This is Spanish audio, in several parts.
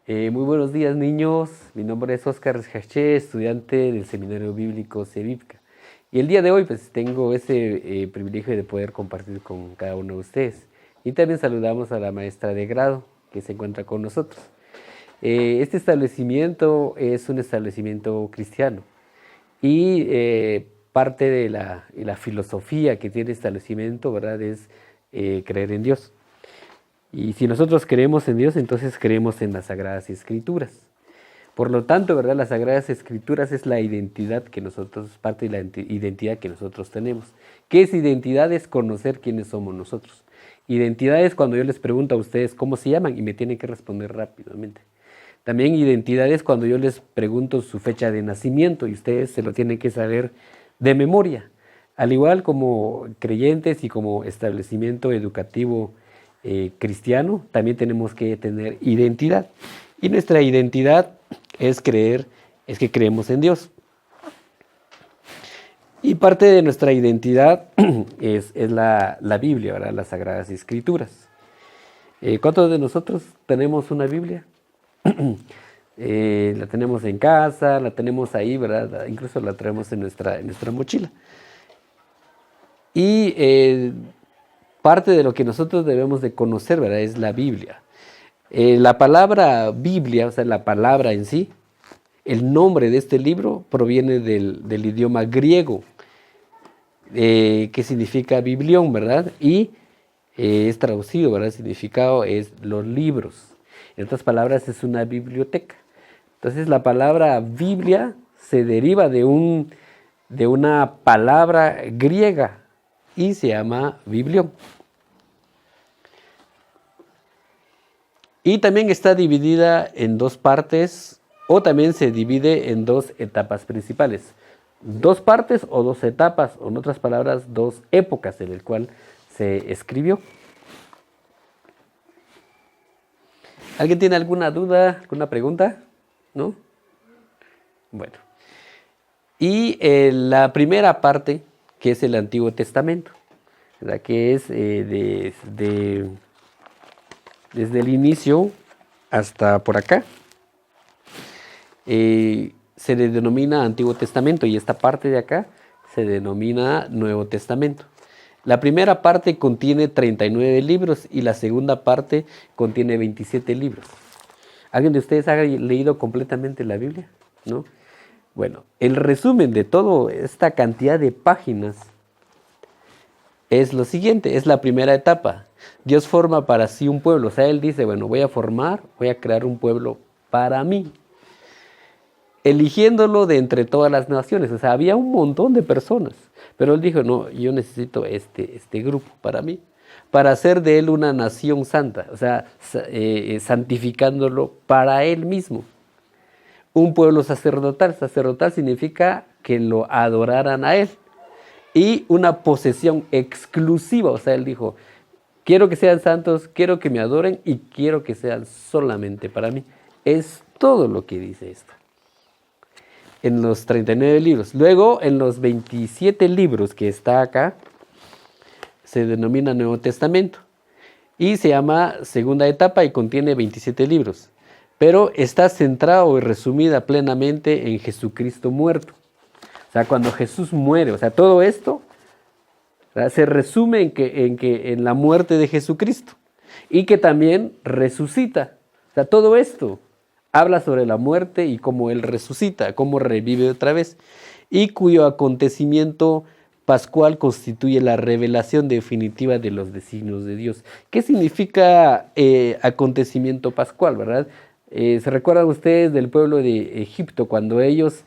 Muy buenos días, niños. Mi nombre es Óscar Rescaché, estudiante del Seminario Bíblico CEBIPCA. Y el día de hoy pues tengo ese privilegio de poder compartir con cada uno de ustedes. Y también saludamos a la maestra de grado que se encuentra con nosotros. Este establecimiento es un establecimiento cristiano y parte de la filosofía que tiene el establecimiento, ¿verdad?, es creer en Dios. Y si nosotros creemos en Dios, entonces creemos en las Sagradas Escrituras. Por lo tanto, ¿verdad?, las Sagradas Escrituras es la identidad que nosotros, parte de la identidad que nosotros tenemos. ¿Qué es identidad? Es conocer quiénes somos nosotros. Identidad es cuando yo les pregunto a ustedes cómo se llaman y me tienen que responder rápidamente. También identidad es cuando yo les pregunto su fecha de nacimiento y ustedes se lo tienen que saber de memoria. Al igual como creyentes y como establecimiento educativo cristiano, también tenemos que tener identidad. Y nuestra identidad es que creemos en Dios. Y parte de nuestra identidad es la Biblia, ¿verdad?, las Sagradas Escrituras. ¿Cuántos de nosotros tenemos una Biblia? La tenemos en casa, la tenemos ahí, ¿verdad? Incluso la traemos en nuestra mochila. Y parte de lo que nosotros debemos de conocer, ¿verdad?, es la Biblia. La palabra Biblia, o sea, la palabra en sí, el nombre de este libro proviene del idioma griego, que significa biblión, ¿verdad? Y es traducido, ¿verdad? El significado es los libros. En otras palabras, es una biblioteca. Entonces, la palabra Biblia se deriva de una palabra griega y se llama biblión. Y también está dividida en dos partes, o también se divide en dos etapas principales. Dos partes o dos etapas, o en otras palabras, dos épocas en las cuales se escribió. ¿Alguien tiene alguna duda, alguna pregunta? ¿No? Bueno. Y la primera parte, que es el Antiguo Testamento, ¿verdad?, que es desde el inicio hasta por acá, se le denomina Antiguo Testamento y esta parte de acá se denomina Nuevo Testamento. La primera parte contiene 39 libros y la segunda parte contiene 27 libros. ¿Alguien de ustedes ha leído completamente la Biblia? ¿No? Bueno, el resumen de toda esta cantidad de páginas es lo siguiente, es la primera etapa. Dios forma para sí un pueblo, o sea, Él dice, bueno, voy a crear un pueblo para mí, eligiéndolo de entre todas las naciones. O sea, había un montón de personas, pero Él dijo, no, yo necesito este grupo para mí, para hacer de Él una nación santa, o sea, santificándolo para Él mismo. Un pueblo sacerdotal, sacerdotal significa que lo adoraran a Él. Y una posesión exclusiva, o sea, Él dijo, quiero que sean santos, quiero que me adoren y quiero que sean solamente para mí. Es todo lo que dice esto en los 39 libros. Luego, en los 27 libros que está acá, se denomina Nuevo Testamento y se llama segunda etapa y contiene 27 libros, pero está centrado y resumida plenamente en Jesucristo muerto. O sea, cuando Jesús muere, o sea, todo esto, ¿verdad?, se resume en la muerte de Jesucristo y que también resucita. O sea, todo esto habla sobre la muerte y cómo Él resucita, cómo revive otra vez, y cuyo acontecimiento pascual constituye la revelación definitiva de los designios de Dios. ¿Qué significa acontecimiento pascual, verdad? ¿Se recuerdan ustedes del pueblo de Egipto cuando ellos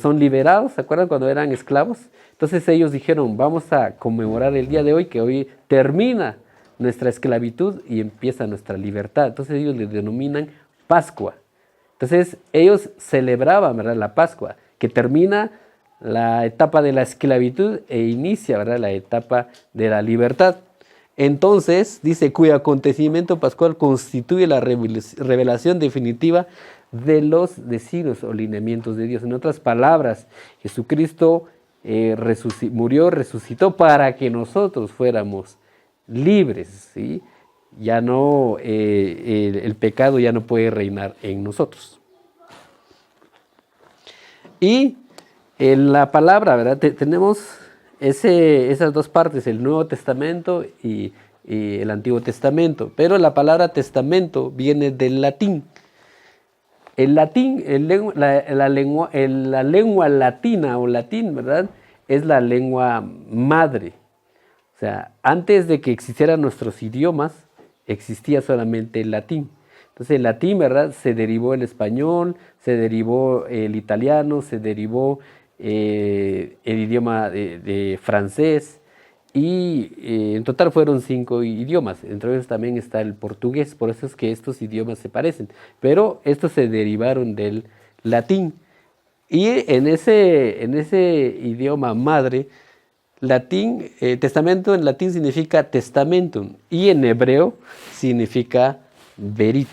son liberados? ¿Se acuerdan cuando eran esclavos? Entonces ellos dijeron, vamos a conmemorar el día de hoy, que hoy termina nuestra esclavitud y empieza nuestra libertad. Entonces ellos le denominan Pascua. Entonces ellos celebraban, ¿verdad?, la Pascua, que termina la etapa de la esclavitud e inicia, ¿verdad?, la etapa de la libertad. Entonces, dice, cuyo acontecimiento pascual constituye la revelación definitiva de los designios o lineamientos de Dios. En otras palabras, Jesucristo murió, resucitó para que nosotros fuéramos libres, ¿sí?, ya no, el pecado ya no puede reinar en nosotros. Y en la palabra, ¿verdad? Tenemos esas dos partes, el Nuevo Testamento y el Antiguo Testamento, pero la palabra testamento viene del latín. El latín, la lengua latina o latín, ¿verdad? Es la lengua madre. O sea, antes de que existieran nuestros idiomas, existía solamente el latín. Entonces el latín, ¿verdad? Se derivó el español, se derivó el italiano, se derivó el idioma de francés y en total fueron 5 idiomas. Entre ellos también está el portugués, por eso es que estos idiomas se parecen. Pero estos se derivaron del latín. Y en ese idioma madre, latín, testamento en latín significa testamentum y en hebreo significa verit.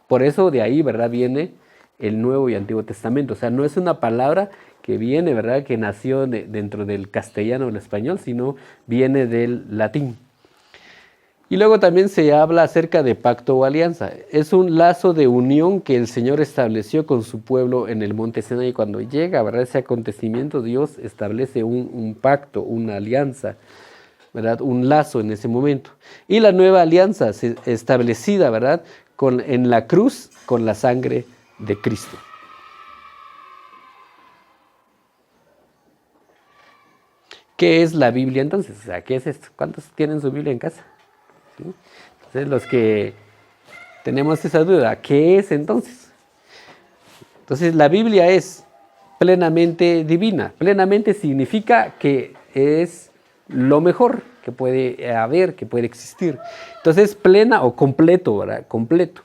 Por eso de ahí, ¿verdad? Viene el Nuevo y Antiguo Testamento. O sea, no es una palabra que viene, ¿verdad? Que nació dentro del castellano o el español, sino viene del latín. Y luego también se habla acerca de pacto o alianza. Es un lazo de unión que el Señor estableció con su pueblo en el monte Sinaí. Cuando llega, ¿verdad? Ese acontecimiento, Dios establece un pacto, una alianza, ¿verdad? Un lazo en ese momento. Y la nueva alianza establecida, ¿verdad? En la cruz con la sangre de Cristo. ¿Qué es la Biblia entonces? O sea, ¿qué es esto? ¿Cuántos tienen su Biblia en casa? ¿Sí? Entonces, los que tenemos esa duda, ¿qué es entonces? Entonces, la Biblia es plenamente divina. Plenamente significa que es lo mejor que puede haber, que puede existir. Entonces, plena o completo, ¿verdad? Completo.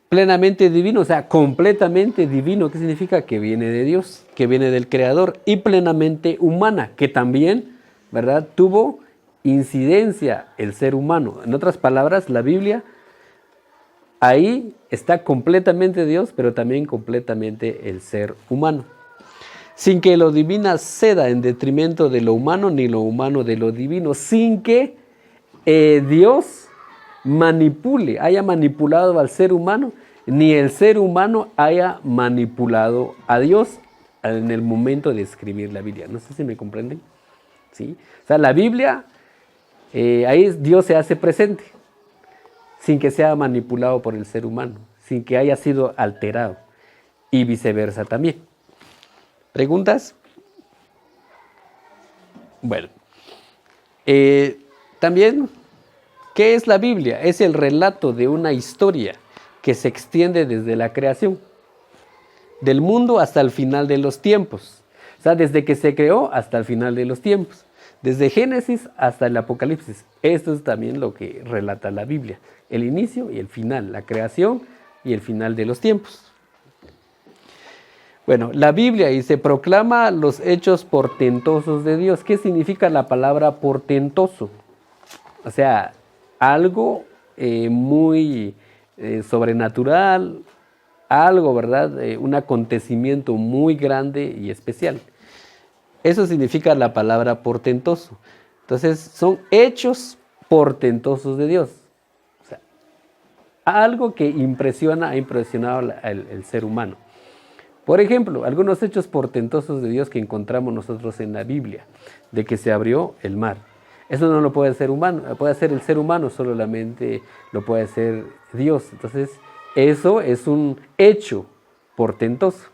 Plenamente divino, o sea, completamente divino, ¿qué significa? Que viene de Dios, que viene del Creador, y plenamente humana, que también, ¿verdad? Tuvo incidencia el ser humano. En otras palabras, la Biblia, ahí está completamente Dios, pero también completamente el ser humano. Sin que lo divino ceda en detrimento de lo humano, ni lo humano de lo divino, sin que Dios haya manipulado al ser humano, ni el ser humano haya manipulado a Dios en el momento de escribir la Biblia. No sé si me comprenden. ¿Sí? O sea, la Biblia, ahí Dios se hace presente, sin que sea manipulado por el ser humano, sin que haya sido alterado, y viceversa también. ¿Preguntas? Bueno, también, ¿qué es la Biblia? Es el relato de una historia que se extiende desde la creación del mundo hasta el final de los tiempos. O sea, desde que se creó hasta el final de los tiempos. Desde Génesis hasta el Apocalipsis. Esto es también lo que relata la Biblia. El inicio y el final, la creación y el final de los tiempos. Bueno, la Biblia y se proclama los hechos portentosos de Dios. ¿Qué significa la palabra portentoso? O sea, algo muy sobrenatural, algo, ¿verdad? Un acontecimiento muy grande y especial. Eso significa la palabra portentoso. Entonces, son hechos portentosos de Dios. O sea, algo que ha impresionado el ser humano. Por ejemplo, algunos hechos portentosos de Dios que encontramos nosotros en la Biblia, de que se abrió el mar. Eso no lo puede hacer humano, puede hacer el ser humano, solamente lo puede hacer Dios. Entonces, eso es un hecho portentoso.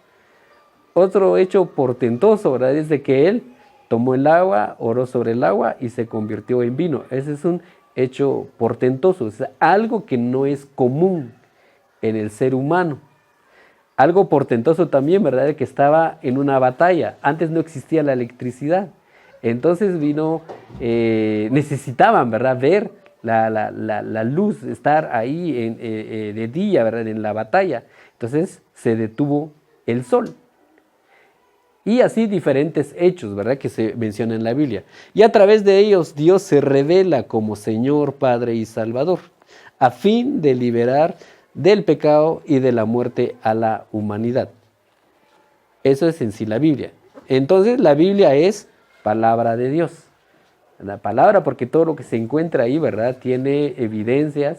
Otro hecho portentoso, ¿verdad? Es de que Él tomó el agua, oró sobre el agua y se convirtió en vino. Ese es un hecho portentoso, es algo que no es común en el ser humano. Algo portentoso también, ¿verdad? Que estaba en una batalla. Antes no existía la electricidad. Entonces necesitaban, ¿verdad? Ver la luz, estar ahí de día, ¿verdad? En la batalla. Entonces se detuvo el sol. Y así diferentes hechos, ¿verdad? Que se mencionan en la Biblia. Y a través de ellos Dios se revela como Señor, Padre y Salvador, a fin de liberar del pecado y de la muerte a la humanidad. Eso es en sí la Biblia. Entonces la Biblia es palabra de Dios. La palabra, porque todo lo que se encuentra ahí, ¿verdad? Tiene evidencias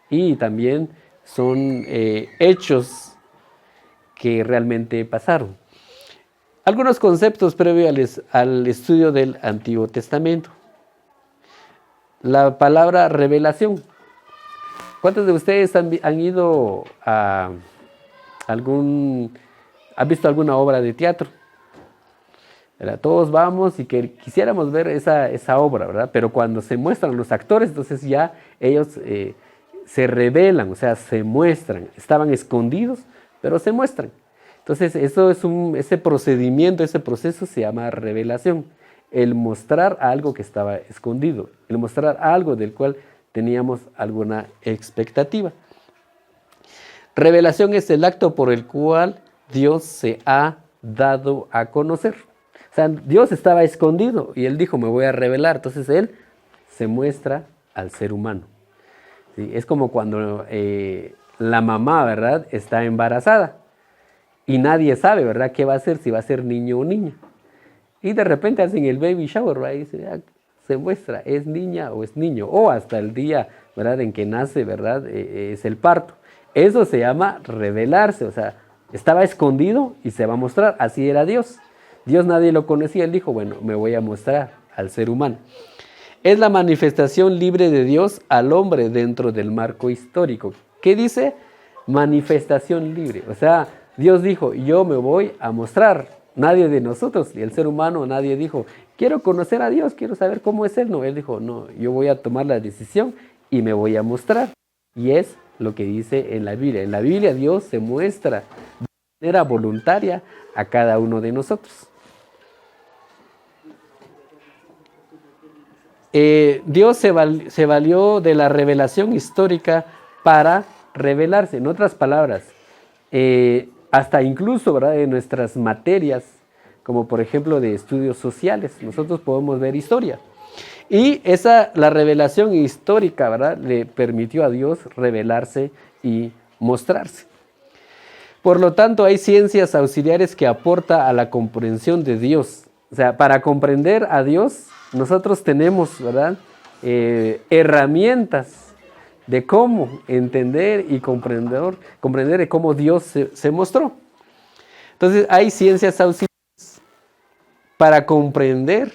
y también son hechos que realmente pasaron. Algunos conceptos previos al estudio del Antiguo Testamento. La palabra revelación. ¿Cuántos de ustedes han ido a han visto alguna obra de teatro? ¿Verdad? Todos vamos y que quisiéramos ver esa obra, ¿verdad? Pero cuando se muestran los actores, entonces ya ellos se revelan, o sea, se muestran. Estaban escondidos, pero se muestran. Entonces, eso es ese procedimiento, ese proceso se llama revelación. El mostrar algo que estaba escondido, el mostrar algo del cual teníamos alguna expectativa. Revelación es el acto por el cual Dios se ha dado a conocer. O sea, Dios estaba escondido y Él dijo, me voy a revelar. Entonces Él se muestra al ser humano. ¿Sí? Es como cuando la mamá, ¿verdad?, está embarazada y nadie sabe, ¿verdad?, qué va a hacer, si va a ser niño o niña. Y de repente hacen el baby shower, ¿verdad? Y se muestra, es niña o es niño, o hasta el día, ¿verdad?, en que nace, ¿verdad?, es el parto. Eso se llama revelarse, o sea, estaba escondido y se va a mostrar, así era Dios. Dios nadie lo conocía, Él dijo, bueno, me voy a mostrar al ser humano. Es la manifestación libre de Dios al hombre dentro del marco histórico. ¿Qué dice? Manifestación libre, o sea, Dios dijo, yo me voy a mostrar. Nadie de nosotros, y el ser humano, nadie dijo, quiero conocer a Dios, quiero saber cómo es Él. No, Él dijo, no, yo voy a tomar la decisión y me voy a mostrar. Y es lo que dice en la Biblia. En la Biblia Dios se muestra de manera voluntaria a cada uno de nosotros. Dios se valió de la revelación histórica para revelarse. En otras palabras, hasta incluso, ¿verdad?, de nuestras materias, como por ejemplo de estudios sociales, nosotros podemos ver historia. Y la revelación histórica, ¿verdad?, le permitió a Dios revelarse y mostrarse. Por lo tanto, hay ciencias auxiliares que aportan a la comprensión de Dios. O sea, para comprender a Dios, nosotros tenemos, ¿verdad?, herramientas de cómo entender y comprender cómo Dios se mostró. Entonces, hay ciencias auxiliares para comprender,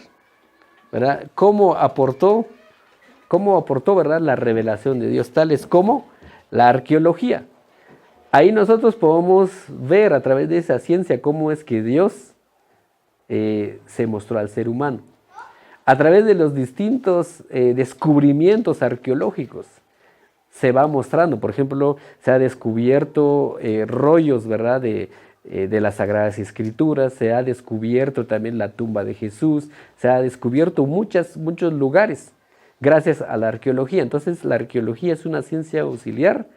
¿verdad?, cómo aportó, ¿verdad?, la revelación de Dios, tales como la arqueología. Ahí nosotros podemos ver a través de esa ciencia cómo es que Dios se mostró al ser humano. A través de los distintos descubrimientos arqueológicos se va mostrando. Por ejemplo, se ha descubierto rollos, ¿verdad?, de las Sagradas Escrituras, se ha descubierto también la tumba de Jesús, se ha descubierto muchos lugares gracias a la arqueología. Entonces, la arqueología es una ciencia auxiliar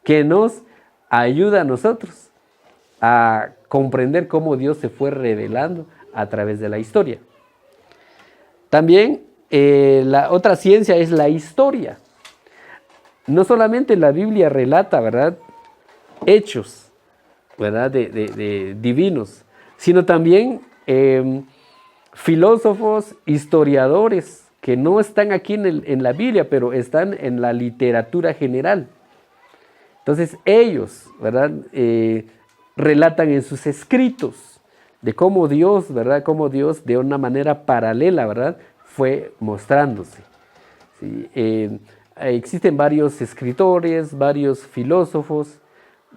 que nos ayuda a nosotros a comprender cómo Dios se fue revelando a través de la historia. También la otra ciencia es la historia. No solamente la Biblia relata, ¿verdad?, hechos, ¿verdad?, de divinos, sino también filósofos, historiadores que no están aquí en la Biblia, pero están en la literatura general. Entonces ellos, ¿verdad?, relatan en sus escritos de cómo Dios, ¿verdad?, cómo Dios de una manera paralela, ¿verdad?, fue mostrándose. ¿Sí? Existen varios escritores, varios filósofos,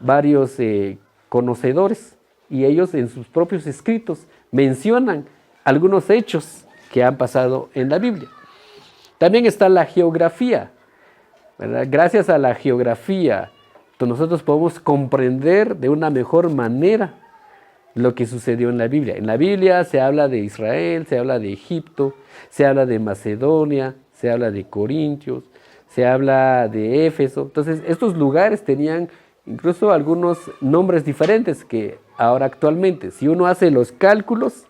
varios conocedores, y ellos en sus propios escritos mencionan algunos hechos que han pasado en la Biblia. También está la geografía, ¿verdad? Gracias a la geografía, nosotros podemos comprender de una mejor manera lo que sucedió en la Biblia. En la Biblia se habla de Israel, se habla de Egipto, se habla de Macedonia, se habla de Corintios, se habla de Éfeso. Entonces, estos lugares tenían incluso algunos nombres diferentes que ahora actualmente. Si uno hace los cálculos,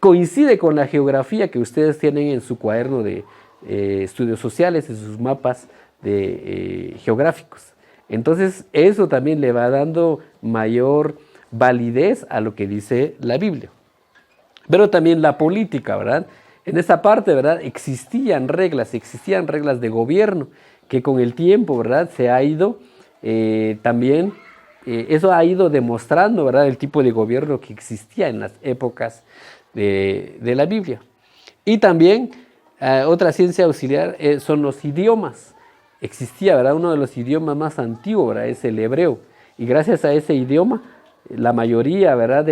coincide con la geografía que ustedes tienen en su cuaderno de estudios sociales, en sus mapas geográficos. Entonces, eso también le va dando mayor validez a lo que dice la Biblia. Pero también la política, ¿verdad? En esa parte, ¿verdad? Existían reglas de gobierno que con el tiempo, ¿verdad? Se ha ido también, eso ha ido demostrando, ¿verdad? El tipo de gobierno que existía en las épocas de la Biblia. Y también otra ciencia auxiliar son los idiomas. Existía, ¿verdad? Uno de los idiomas más antiguos, ¿verdad? Es el hebreo. Y gracias a ese idioma, la mayoría, ¿verdad?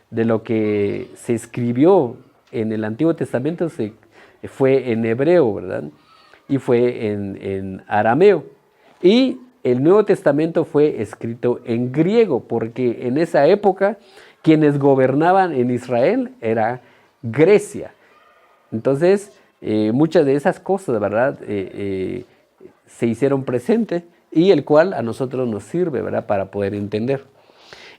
De lo que se escribió en el Antiguo Testamento fue en hebreo, ¿verdad? Y fue en arameo. Y el Nuevo Testamento fue escrito en griego, porque en esa época quienes gobernaban en Israel era Grecia. Entonces, muchas de esas cosas, ¿verdad? Se hicieron presentes y el cual a nosotros nos sirve, ¿verdad? Para poder entender.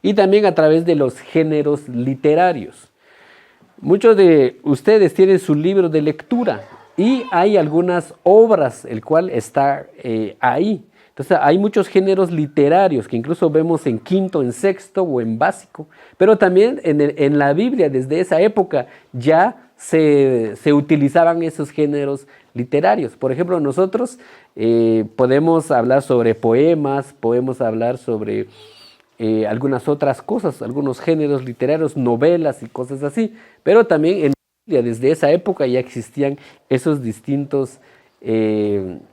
Y también a través de los géneros literarios. Muchos de ustedes tienen su libro de lectura y hay algunas obras, el cual está ahí. Entonces hay muchos géneros literarios que incluso vemos en quinto, en sexto o en básico, pero también en la Biblia desde esa época ya se utilizaban esos géneros literarios. Por ejemplo, nosotros podemos hablar sobre poemas, podemos hablar sobre algunas otras cosas, algunos géneros literarios, novelas y cosas así, pero también en la Biblia desde esa época ya existían esos distintos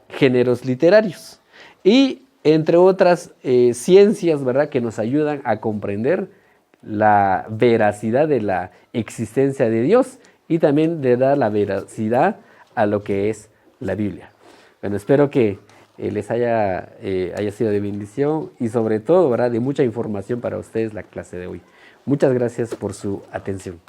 géneros literarios. Y entre otras ciencias, ¿verdad?, que nos ayudan a comprender la veracidad de la existencia de Dios y también de dar la veracidad a lo que es la Biblia. Bueno, espero que les haya sido de bendición y sobre todo, ¿verdad?, de mucha información para ustedes la clase de hoy. Muchas gracias por su atención.